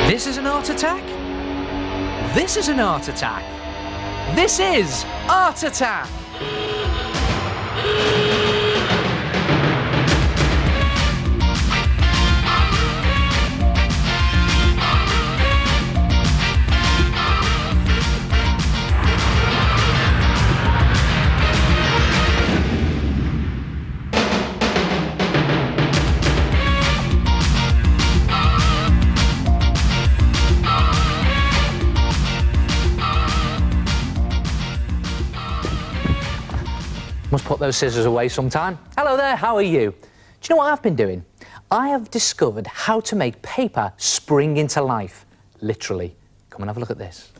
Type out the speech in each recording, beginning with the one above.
This is an art attack. This is an art attack. This is Art Attack. Must put those scissors away sometime. Hello there, how are you? Do you know what I've been doing? I have discovered how to make paper spring into life, literally. Come and have a look at this.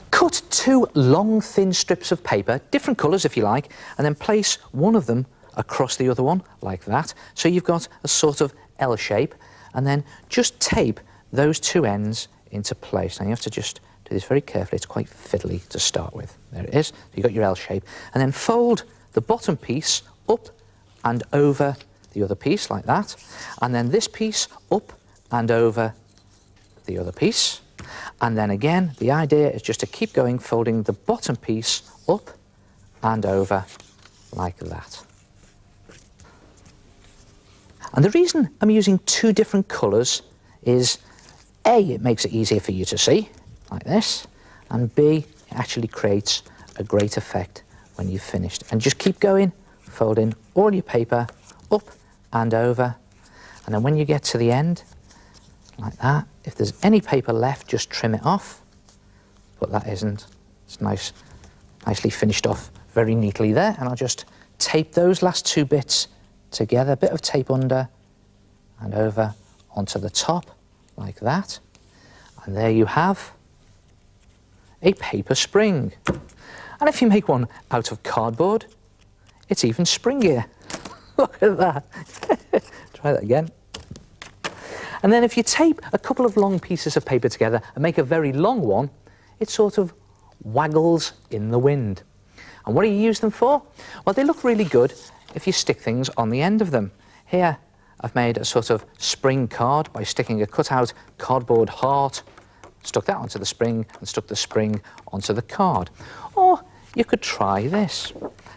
Cut 2 long, thin strips of paper, different colours if you like, and then place one of them across the other one, like that. So you've got a sort of L shape, and then just tape those 2 ends into place. Now you have to just do this very carefully, it's quite fiddly to start with. There it is, you've got your L shape. And then fold the bottom piece up and over the other piece, like that. And then this piece up and over the other piece. And then again, the idea is just to keep going, folding the bottom piece up and over, like that. And the reason I'm using 2 different colours is, A, it makes it easier for you to see, like this, and B, it actually creates a great effect when you've finished. And just keep going, folding all your paper up and over, and then when you get to the end, like that, if there's any paper left, just trim it off, but that isn't. It's nicely finished off very neatly there, and I'll just tape those last 2 bits together, a bit of tape under and over onto the top, like that, and there you have a paper spring. And if you make one out of cardboard, it's even springier. Look at that. Try that again. And then if you tape a couple of long pieces of paper together and make a very long one, it sort of waggles in the wind. And what do you use them for? Well, they look really good if you stick things on the end of them. Here, I've made a sort of spring card by sticking a cut-out cardboard heart, stuck that onto the spring and stuck the spring onto the card. Or you could try this.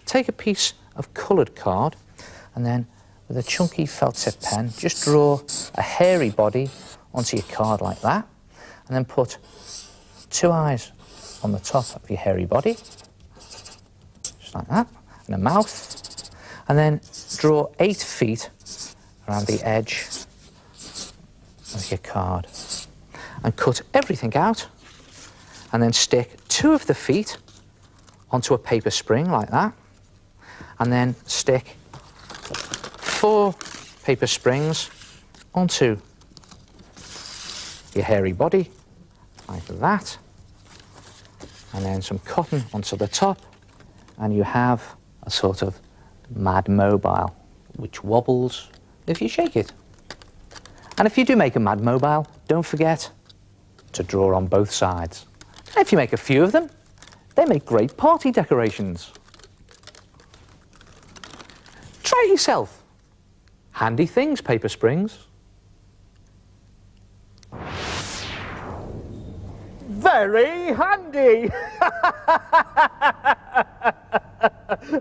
Take a piece of coloured card and then with a chunky felt tip pen just draw a hairy body onto your card like that, and then put 2 eyes on the top of your hairy body, just like that, and a mouth, and then draw 8 feet around the edge of your card. And cut everything out, and then stick 2 of the feet onto a paper spring like that, and then stick 4 paper springs onto your hairy body like that, and then some cotton onto the top, and you have a sort of Mad Mobile which wobbles if you shake it. And if you do make a Mad Mobile, don't forget to draw on both sides. If you make a few of them, they make great party decorations. Try it yourself. Handy things, paper springs. Very handy!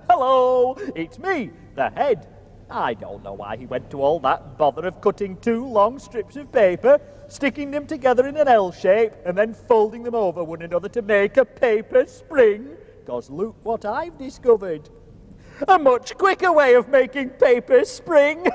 Hello, it's me, the head. I don't know why he went to all that bother of cutting 2 long strips of paper, sticking them together in an L shape, and then folding them over one another to make a paper spring. 'Cause look what I've discovered. A much quicker way of making paper spring.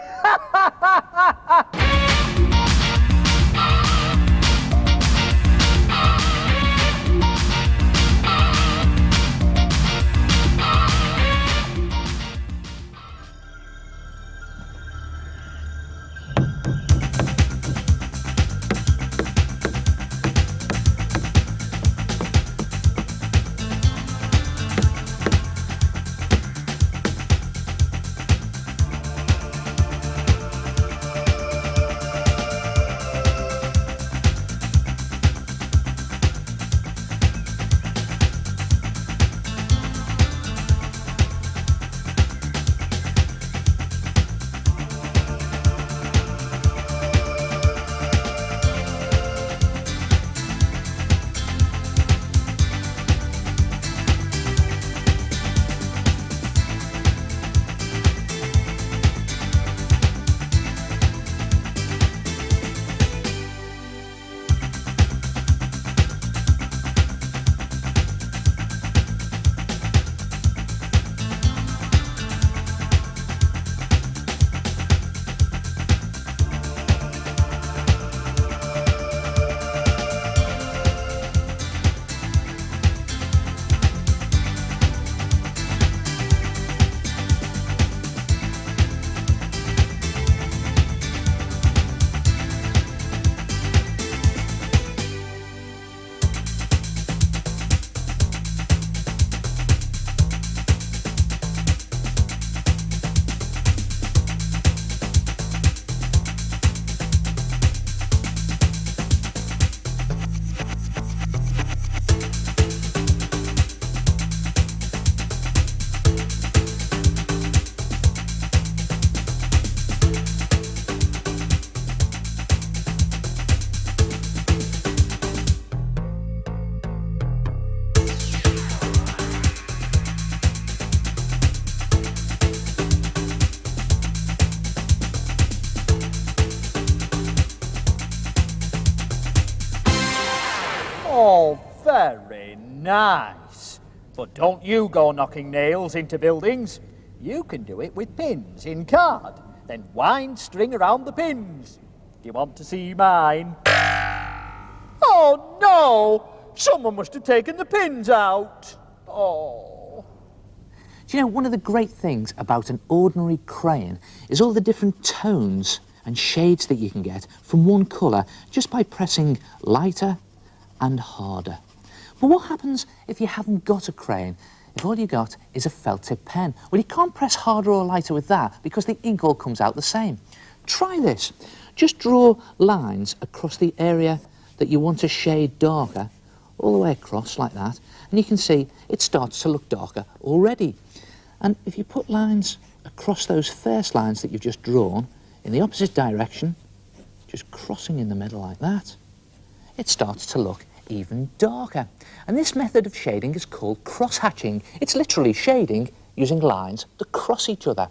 very nice. But don't you go knocking nails into buildings. You can do it with pins in card, then wind string around the pins. Do you want to see mine? Oh no! Someone must have taken the pins out. Oh. Do you know, one of the great things about an ordinary crayon is all the different tones and shades that you can get from one colour just by pressing lighter and harder. But what happens if you haven't got a crayon? If all you got is a felt tip pen? Well, you can't press harder or lighter with that because the ink all comes out the same. Try this. Just draw lines across the area that you want to shade darker, all the way across like that, and you can see it starts to look darker already. And if you put lines across those first lines that you've just drawn in the opposite direction, just crossing in the middle like that, it starts to look even darker. And this method of shading is called cross-hatching. It's literally shading using lines that cross each other.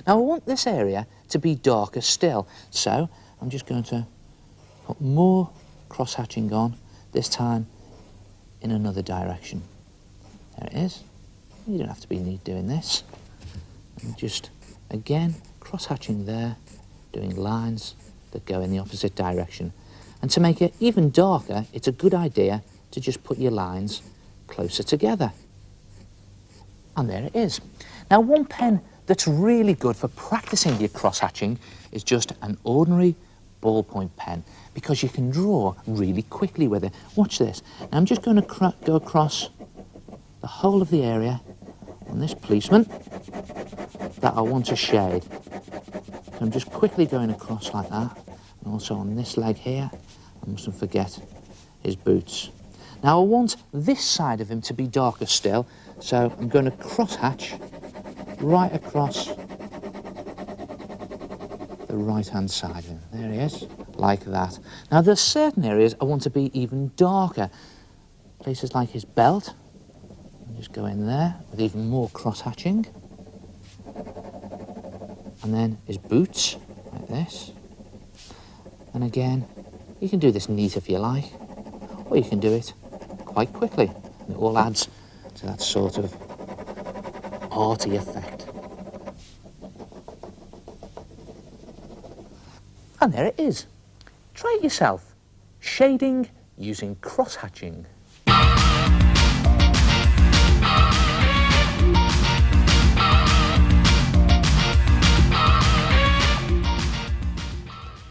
Now I want this area to be darker still, so I'm just going to put more cross-hatching on, this time in another direction. There it is. You don't have to be neat doing this. And just, again, cross-hatching there, doing lines that go in the opposite direction. And to make it even darker, it's a good idea to just put your lines closer together. And there it is. Now, one pen that's really good for practicing your cross-hatching is just an ordinary ballpoint pen, because you can draw really quickly with it. Watch this. Now I'm just going to go across the whole of the area on this policeman that I want to shade. So I'm just quickly going across like that, and also on this leg here. I mustn't forget his boots. Now I want this side of him to be darker still, so I'm going to cross-hatch right across the right-hand side of him. There he is, like that. Now there's certain areas I want to be even darker. Places like his belt. I'll just go in there with even more cross-hatching. And then his boots, like this. And again, you can do this neat if you like, or you can do it quite quickly. And it all adds to that sort of arty effect. And there it is. Try it yourself. Shading using cross-hatching.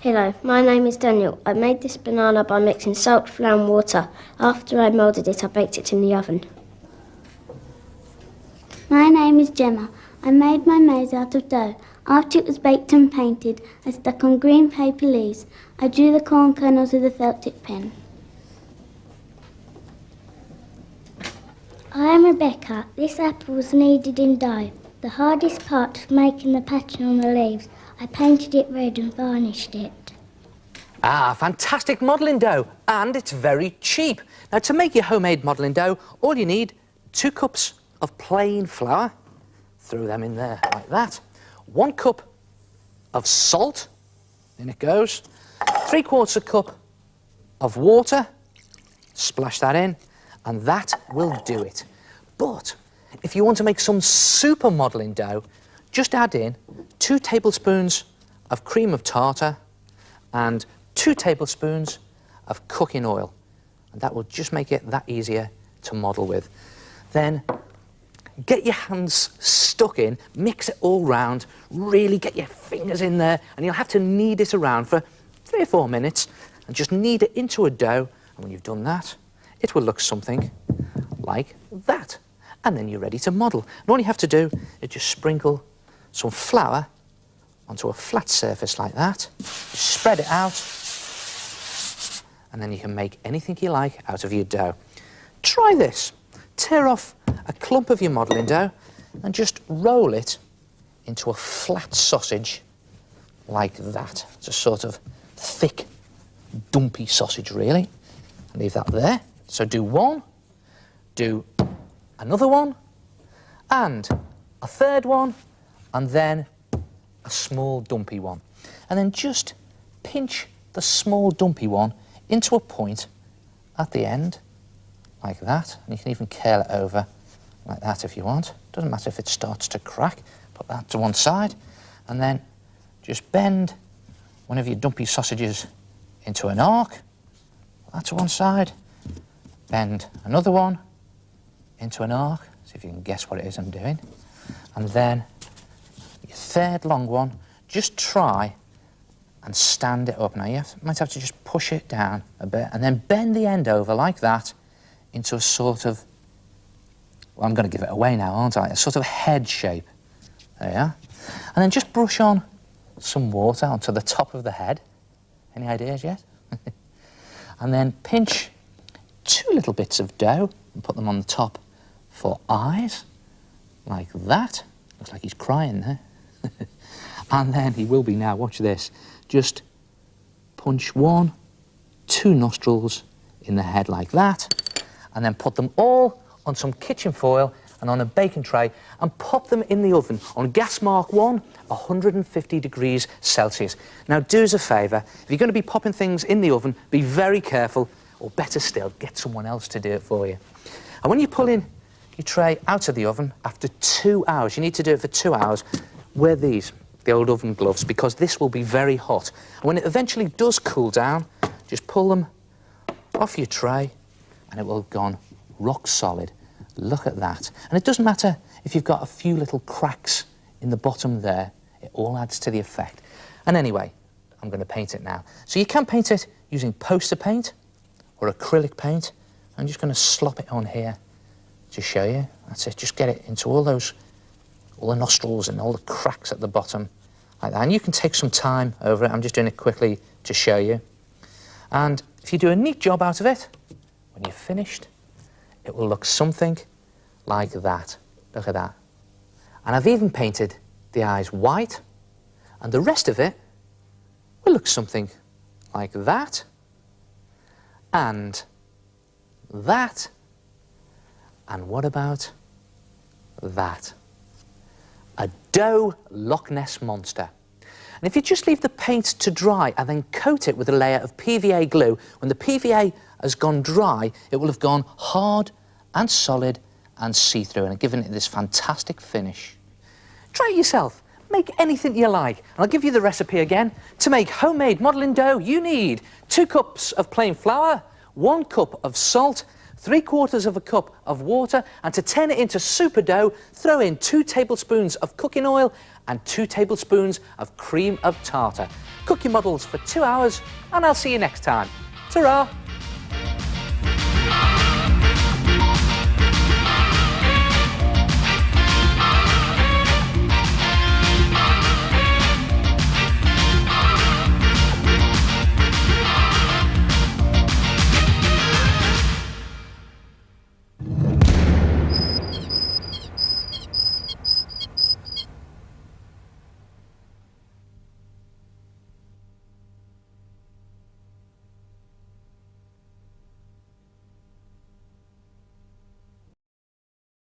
Hello, my name is Daniel. I made this banana by mixing salt, flour and water. After I moulded it, I baked it in the oven. My name is Gemma. I made my maze out of dough. After it was baked and painted, I stuck on green paper leaves. I drew the corn kernels with a felt tip pen. I am Rebecca. This apple was kneaded in dough. The hardest part was making the pattern on the leaves. I painted it red and varnished it. Ah, fantastic modelling dough, and it's very cheap. Now, to make your homemade modelling dough, all you need, 2 cups of plain flour. Throw them in there like that. 1 cup of salt, in it goes. 3/4 cup of water, splash that in, and that will do it. But if you want to make some super modelling dough, just add in 2 tablespoons of cream of tartar and 2 tablespoons of cooking oil. And that will just make it that easier to model with. Then get your hands stuck in, mix it all round, really get your fingers in there, and you'll have to knead it around for 3 or 4 minutes, and just knead it into a dough. And when you've done that, it will look something like that. And then you're ready to model. And all you have to do is just sprinkle some flour onto a flat surface like that, spread it out, and then you can make anything you like out of your dough. Try this. Tear off a clump of your modelling dough and just roll it into a flat sausage like that. It's a sort of thick, dumpy sausage, really. Leave that there. So do one, do another one, and a third one, and then a small dumpy one. And then just pinch the small dumpy one into a point at the end, like that. And you can even curl it over like that if you want. Doesn't matter if it starts to crack. Put that to one side, and then just bend one of your dumpy sausages into an arc. Put that to one side. Bend another one into an arc. See if you can guess what it is I'm doing. And then your third long one, just try and stand it up. Now you might have to just push it down a bit and then bend the end over like that into a sort of, well, I'm going to give it away now, aren't I? A sort of head shape. There you are. And then just brush on some water onto the top of the head. Any ideas yet? And then pinch 2 little bits of dough and put them on the top for eyes, like that. Looks like he's crying there. And then he will be now, watch this. Just punch 1, 2 nostrils in the head like that, and then put them all on some kitchen foil and on a baking tray and pop them in the oven on gas mark 1, 150 degrees Celsius. Now do us a favour, if you're going to be popping things in the oven, be very careful, or better still, get someone else to do it for you. And when you pull in your tray out of the oven after 2 hours, you need to do it for 2 hours, wear these, the old oven gloves, because this will be very hot. And when it eventually does cool down, just pull them off your tray and it will have gone rock solid. Look at that. And it doesn't matter if you've got a few little cracks in the bottom there, it all adds to the effect. And anyway, I'm going to paint it now. So you can paint it using poster paint or acrylic paint. I'm just going to slop it on here to show you. That's it, just get it into all the nostrils and all the cracks at the bottom, like that. And you can take some time over it. I'm just doing it quickly to show you. And if you do a neat job out of it, when you're finished, it will look something like that. Look at that. And I've even painted the eyes white, and the rest of it will look something like that, and that, and what about that? A dough Loch Ness Monster. And if you just leave the paint to dry and then coat it with a layer of PVA glue, when the PVA has gone dry, it will have gone hard and solid and see-through and given it this fantastic finish. Try it yourself. Make anything you like. And I'll give you the recipe again. To make homemade modelling dough, you need 2 cups of plain flour, 1 cup of salt, 3/4 of a cup of water, and to turn it into super dough, throw in 2 tablespoons of cooking oil and 2 tablespoons of cream of tartar. Cook your models for 2 hours, and I'll see you next time. Ta-ra!